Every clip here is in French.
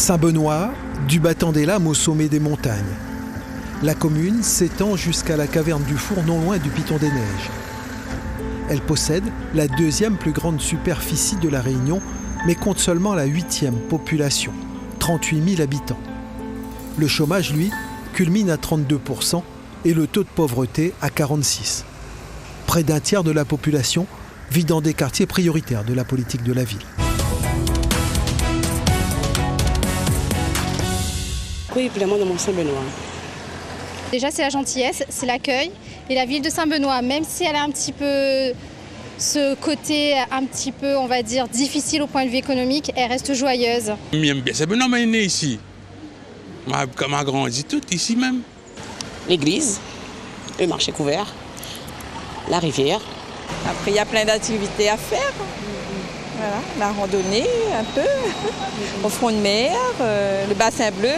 Saint-Benoît, du battant des Lames au sommet des montagnes. La commune s'étend jusqu'à la caverne du Four, non loin du Piton des Neiges. Elle possède la deuxième plus grande superficie de la Réunion, mais compte seulement la 8e population, 38 000 habitants. Le chômage, lui, culmine à 32% et le taux de pauvreté à 46%. Près d'un tiers de la population vit dans des quartiers prioritaires de la politique de la ville. Oui, vraiment dans mon Saint-Benoît. Déjà, c'est la gentillesse, c'est l'accueil. Et la ville de Saint-Benoît, même si elle a un petit peu ce côté un petit peu, on va dire, difficile au point de vue économique, elle reste joyeuse. J'aime bien Saint-Benoît, mais né ici. M'a grandi tout ici même. L'église, le marché couvert, la rivière. Après, il y a plein d'activités à faire. Voilà, la randonnée, un peu, au front de mer, le bassin bleu.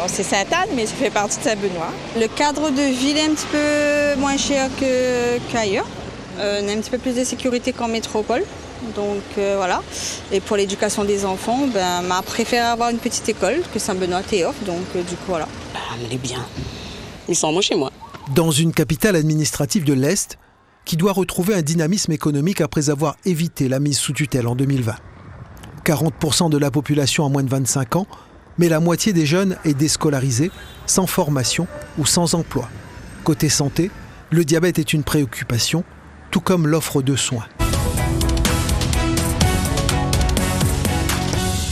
C'est Sainte-Anne, mais ça fait partie de Saint-Benoît. Le cadre de vie est un petit peu moins cher qu'ailleurs. On a un petit peu plus de sécurité qu'en métropole. Donc voilà. Et pour l'éducation des enfants, m'a préféré avoir une petite école que Saint-Benoît offre. Donc du coup voilà. Elle est bien. Ils sont moi chez moi. Dans une capitale administrative de l'Est, qui doit retrouver un dynamisme économique après avoir évité la mise sous tutelle en 2020. 40% de la population a moins de 25 ans, mais la moitié des jeunes est déscolarisée, sans formation ou sans emploi. Côté santé, le diabète est une préoccupation, tout comme l'offre de soins.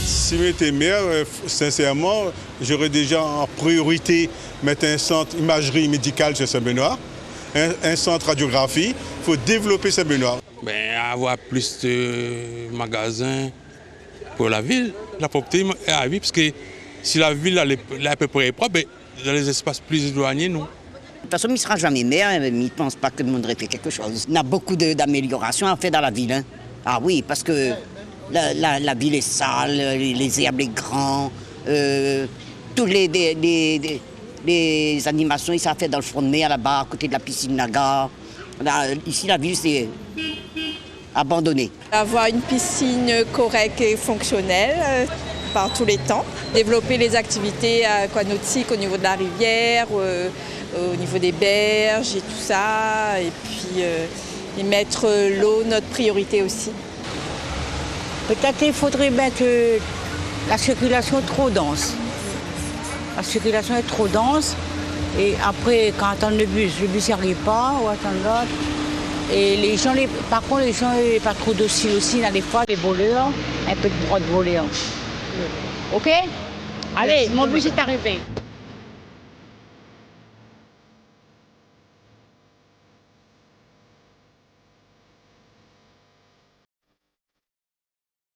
Si j'étais maire, sincèrement, j'aurais déjà en priorité mettre un centre imagerie médicale sur Saint-Benoît, un centre radiographie. Il faut développer Saint-Benoît. Avoir plus de magasins pour la ville, la propreté, oui, parce que si la ville est à peu près propre, dans les espaces plus éloignés, non. De toute façon, il ne sera jamais maire, il ne pense pas que le monde aurait fait quelque chose. Il y a beaucoup d'améliorations à faire dans la ville. Hein. Ah oui, parce que la ville est sale, les herbes sont grands, toutes les animations, ils savent faire dans le front de mer, là-bas, à côté de la piscine Naga. Ici, la ville, c'est abandonné. Avoir une piscine correcte et fonctionnelle par tous les temps. Développer les activités aquanautiques au niveau de la rivière, au niveau des berges et tout ça. Et puis et mettre l'eau, notre priorité aussi. Peut-être qu'il faudrait mettre la circulation trop dense. La circulation est trop dense. Et après, quand on attend le bus n'y arrive pas, ou attend l'autre. Et les gens, par contre, les gens sont pas trop dociles aussi. Dans des fois, les voleurs, un peu de droit de voler. OK? Allez, mon bus est arrivé.